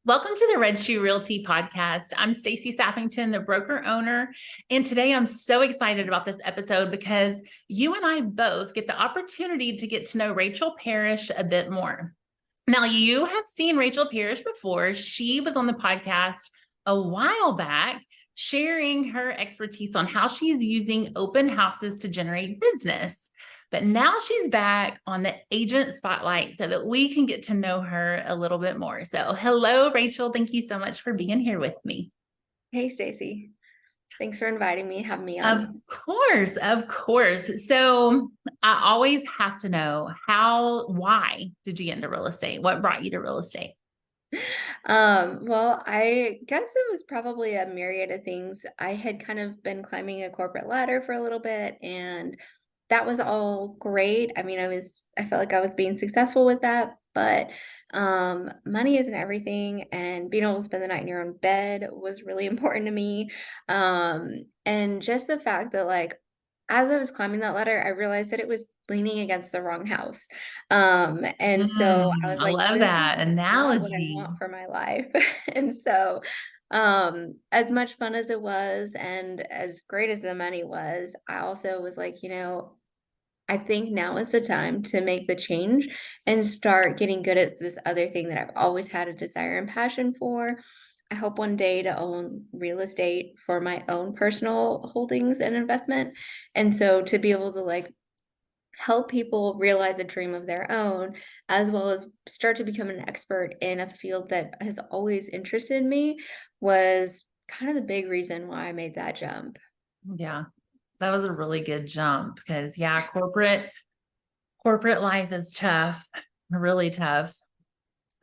Welcome to the Red Shoe Realty podcast. I'm Stacey Sappington, the broker owner. And today I'm so excited about this episode because you and I both get the opportunity to get to know Rachel Parrish a bit more. Now, you have seen Rachel Parrish before. She was on the podcast a while back, sharing her expertise on how she's using open houses to generate business. But now she's back on the agent spotlight so that we can get to know her a little bit more. So, hello, Rachel. Thank you so much for being here with me. Hey, Stacey. Thanks for inviting me, having me Of on. course, of course. So, I always have to know why did you get into real estate? What brought you to real estate? Well, I guess it was probably a myriad of things. I had kind of been climbing a corporate ladder for a little bit, and that was all great. I felt like I was being successful with that, but money isn't everything, and being able to spend the night in your own bed was really important to me. And just the fact that, like, as I was climbing that ladder, I realized that it was leaning against the wrong house. And so I was I like, love this is that not what I analogy. want for my life. And so, as much fun as it was and as great as the money was, I also was like, I think now is the time to make the change and start getting good at this other thing that I've always had a desire and passion for. I hope one day to own real estate for my own personal holdings and investment. And so to be able to, like, help people realize a dream of their own, as well as start to become an expert in a field that has always interested me, was kind of the big reason why I made that jump. Yeah, that was a really good jump because yeah, corporate life is tough, really tough.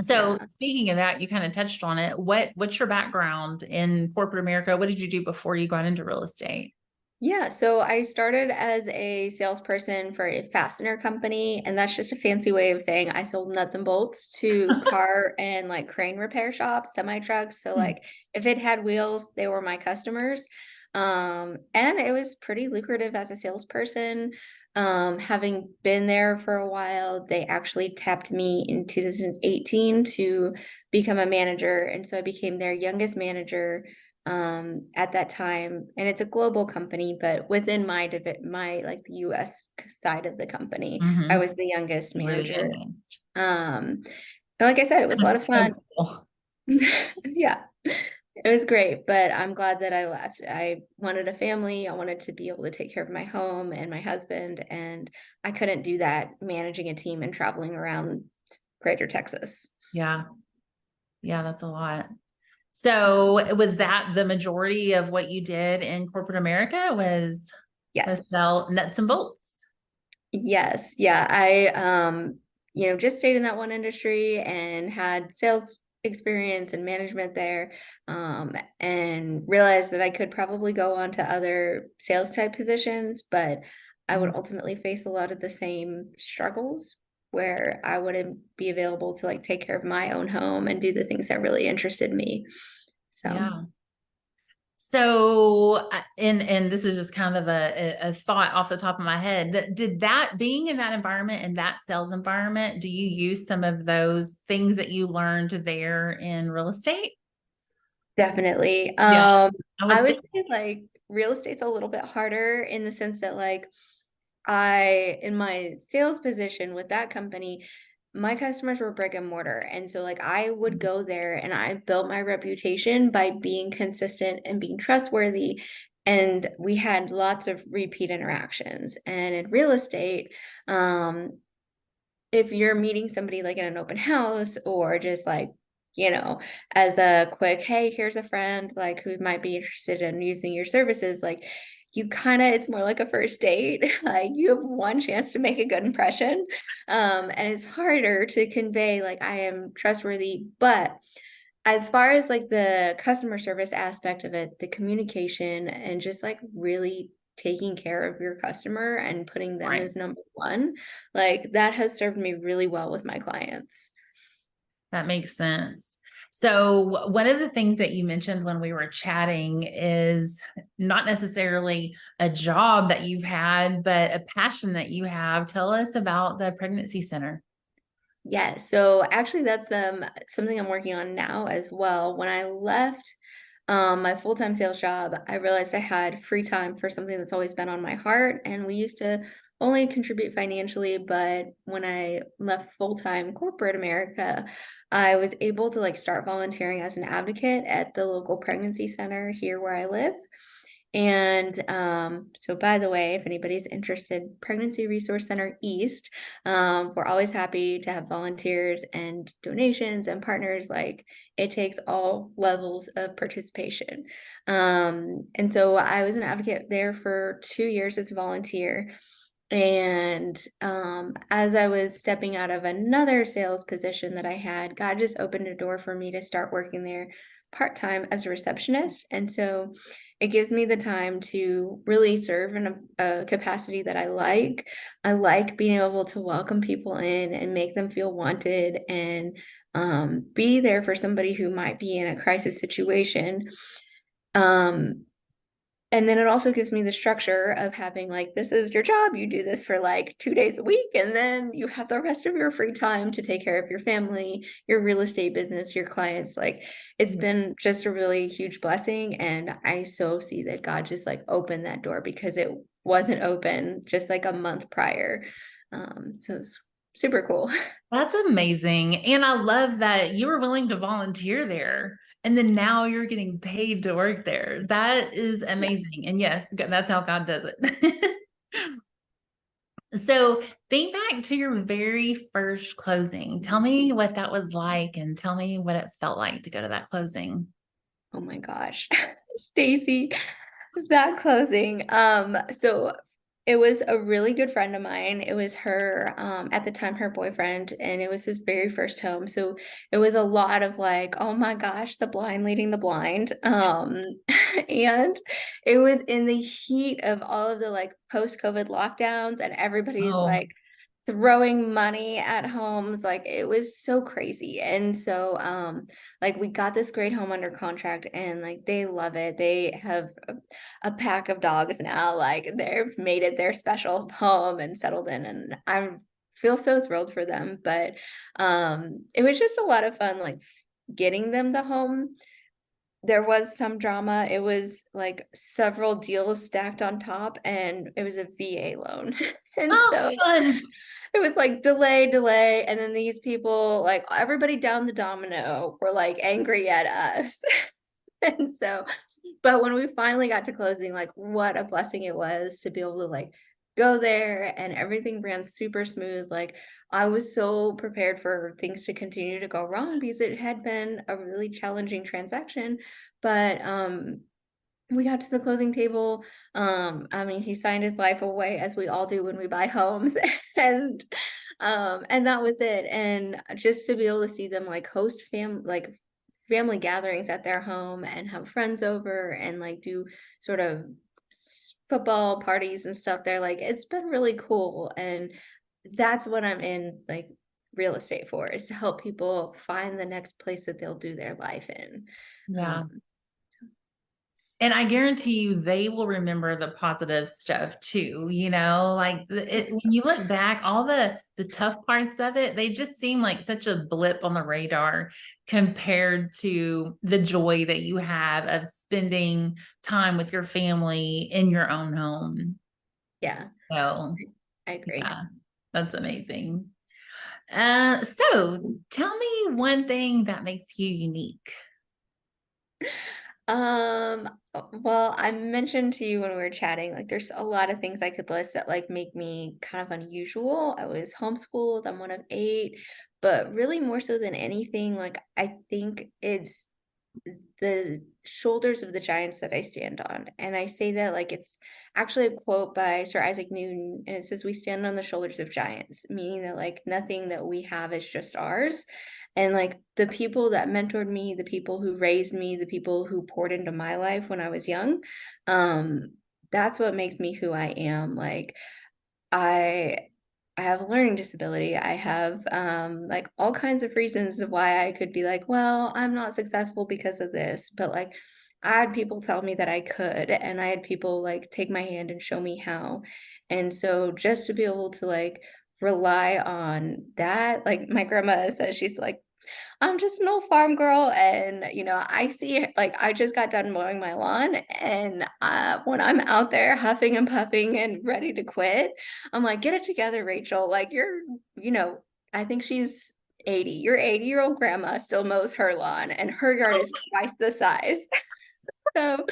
So Yeah. speaking of that, you kind of touched on it. What's your background in corporate America? What did you do before you got into real estate? Yeah, so I started as a salesperson for a fastener company, and that's just a fancy way of saying I sold nuts and bolts to car and, like, crane repair shops, semi trucks. So, Hmm. like, if it had wheels, they were my customers. And it was pretty lucrative as a salesperson. Having been there for a while, they actually tapped me in 2018 to become a manager, and so I became their youngest manager at that time. And it's a global company, but within my, like, the US side of the company, I Mm-hmm. was the youngest You were the manager. youngest. And like I said, it was a lot That's of so fun. cool. Yeah, it was great, but I'm glad that I left. I wanted a family. I wanted to be able to take care of my home and my husband, and I couldn't do that managing a team and traveling around greater Texas. Yeah, yeah, that's a lot. So was that the majority of what you did in corporate America was Yes. sell nuts and bolts? Yes. Yeah. I just stayed in that one industry and had sales experience and management there, and realized that I could probably go on to other sales type positions, but I would ultimately face a lot of the same struggles where I wouldn't be available to, like, take care of my own home and do the things that really interested me. So. Yeah. So, and this is just kind of a thought off the top of my head. Did that being in that environment and that sales environment, do you use some of those things that you learned there in real estate? Definitely. Yeah, I I would would think. say, like, real estate's a little bit harder in the sense that, like, I in my sales position with that company, my customers were brick and mortar. And so, like, I would go there and I built my reputation by being consistent and being trustworthy. And we had lots of repeat interactions. And in real estate, if you're meeting somebody, like, in an open house, or just, like, as a quick, hey, here's a friend, like, who might be interested in using your services, like, you kind of, it's more like a first date. Like, you have one chance to make a good impression. And it's harder to convey, like, I am trustworthy. But as far as, like, the customer service aspect of it, the communication and just, like, really taking care of your customer and putting them Right. as number one, like, that has served me really well with my clients. That makes sense. So, one of the things that you mentioned when we were chatting is not necessarily a job that you've had, but a passion that you have. Tell us about the pregnancy center. Yeah, so actually that's something I'm working on now as well. When I left my full-time sales job, I realized I had free time for something that's always been on my heart, and we used to only contribute financially, but when I left full-time corporate America, I was able to like start volunteering as an advocate at the local pregnancy center here where I live. And so, by the way, if anybody's interested, Pregnancy Resource Center East, we're always happy to have volunteers and donations and partners. Like it takes all levels of participation. And so I was an advocate there for 2 years as a volunteer. And as I was stepping out of another sales position that I had, God just opened a door for me to start working there part time as a receptionist. And so it gives me the time to really serve in a capacity that I like. I like being able to welcome people in and make them feel wanted and be there for somebody who might be in a crisis situation. Um, and then it also gives me the structure of having like, this is your job. You do this for like 2 days a week, and then you have the rest of your free time to take care of your family, your real estate business, your clients. Like it's been just a really huge blessing. And I so see that God just like opened that door because it wasn't open just like a month prior. So it's super cool. That's amazing. And I love that you were willing to volunteer there. And then now you're getting paid to work there. That is Yeah. amazing. And yes, that's how God does it. So think back to your very first closing. Tell me what that was like and tell me what it felt like to go to that closing. Oh my gosh. Stacey, that closing. So it was a really good friend of mine. It was her, at the time, her boyfriend, and it was his very first home. So it was a lot of like, oh my gosh, the blind leading the blind. And it was in the heat of all of the like post-COVID lockdowns, and everybody's Oh, like throwing money at homes. Like it was so crazy. And so like we got this great home under contract, and like they love it. They have a pack of dogs now. Like they've made it their special home and settled in, and I feel so thrilled for them. But it was just a lot of fun like getting them the home. There was some drama. It was like several deals stacked on top, and it was a VA loan. And oh, so fun. it was like delay, and then these people, like everybody down the domino, were like angry at us. And so, but when we finally got to closing, like what a blessing it was to be able to like go there, and everything ran super smooth. Like I was so prepared for things to continue to go wrong because it had been a really challenging transaction. But we got to the closing table. I mean, he signed his life away as we all do when we buy homes. And that was it. And just to be able to see them like host family gatherings at their home and have friends over and like do sort of football parties and stuff there, like it's been really cool. And that's what I'm in like real estate for, is to help people find the next place that they'll do their life in. Yeah. Um, And I guarantee you they will remember the positive stuff too, like yes. when you look back, all the tough parts of it, they just seem like such a blip on the radar compared to the joy that you have of spending time with your family in your own home. Yeah, So, I agree. yeah, that's amazing. So tell me one thing that makes you unique. Well, I mentioned to you when we were chatting, like there's a lot of things I could list that like make me kind of unusual. I was homeschooled, I'm one of eight, but really more so than anything, like I think it's the shoulders of the giants that I stand on. And I say that like it's actually a quote by Sir Isaac Newton, and it says, "We stand on the shoulders of giants," meaning that like nothing that we have is just ours. And like the people that mentored me, the people who raised me, the people who poured into my life when I was young, um, that's what makes me who I am. Like I I have a learning disability. I have like all kinds of reasons of why I could be like, well, I'm not successful because of this, but like I had people tell me that I could, and I had people like take my hand and show me how. And so just to be able to like rely on that. Like my grandma says, she's like, I'm just an old farm girl. And, I see, like, I just got done mowing my lawn. And when I'm out there huffing and puffing and ready to quit, I'm like, get it together, Rachel. Like, you know, I think she's 80. Your 80-year-old grandma still mows her lawn, and her yard is twice the size. So,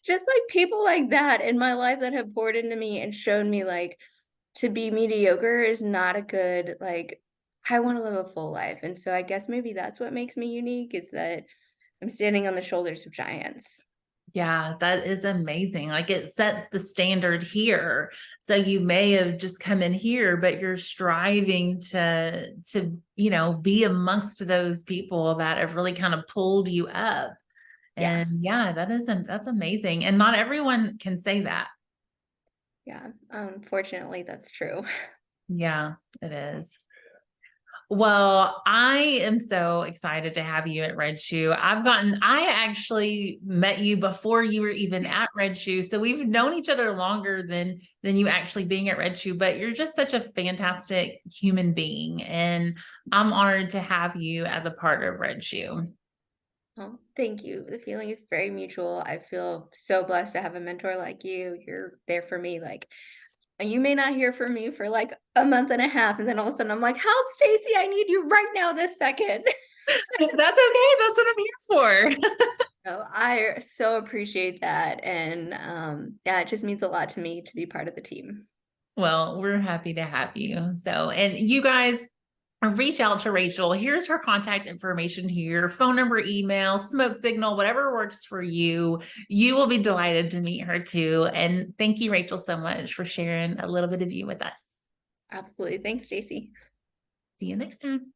just like people like that in my life that have poured into me and shown me, like, to be mediocre is not a good, like, I want to live a full life. And so I guess maybe that's what makes me unique, is that I'm standing on the shoulders of giants. Yeah, that is amazing. Like it sets the standard here. So you may have just come in here, but you're striving to be amongst those people that have really kind of pulled you up. Yeah. And yeah, that's amazing. And not everyone can say that. Yeah. Unfortunately, that's true. Yeah, it is. Well, I am so excited to have you at Red Shoe. I actually met you before you were even at Red Shoe. So we've known each other longer than you actually being at Red Shoe, but you're just such a fantastic human being. And I'm honored to have you as a part of Red Shoe. Oh, thank you. The feeling is very mutual. I feel so blessed to have a mentor like you. You're there for me. Like, you may not hear from me for like a month and a half, and then all of a sudden I'm like, help, Stacey, I need you right now this second. That's okay. That's what I'm here for. So I so appreciate that. And yeah, it just means a lot to me to be part of the team. Well, we're happy to have you. So, and you guys, reach out to Rachel. Here's her contact information here, phone number, email, smoke signal, whatever works for you. You will be delighted to meet her too. And thank you, Rachel, so much for sharing a little bit of you with us. Absolutely. Thanks, Stacey. See you next time.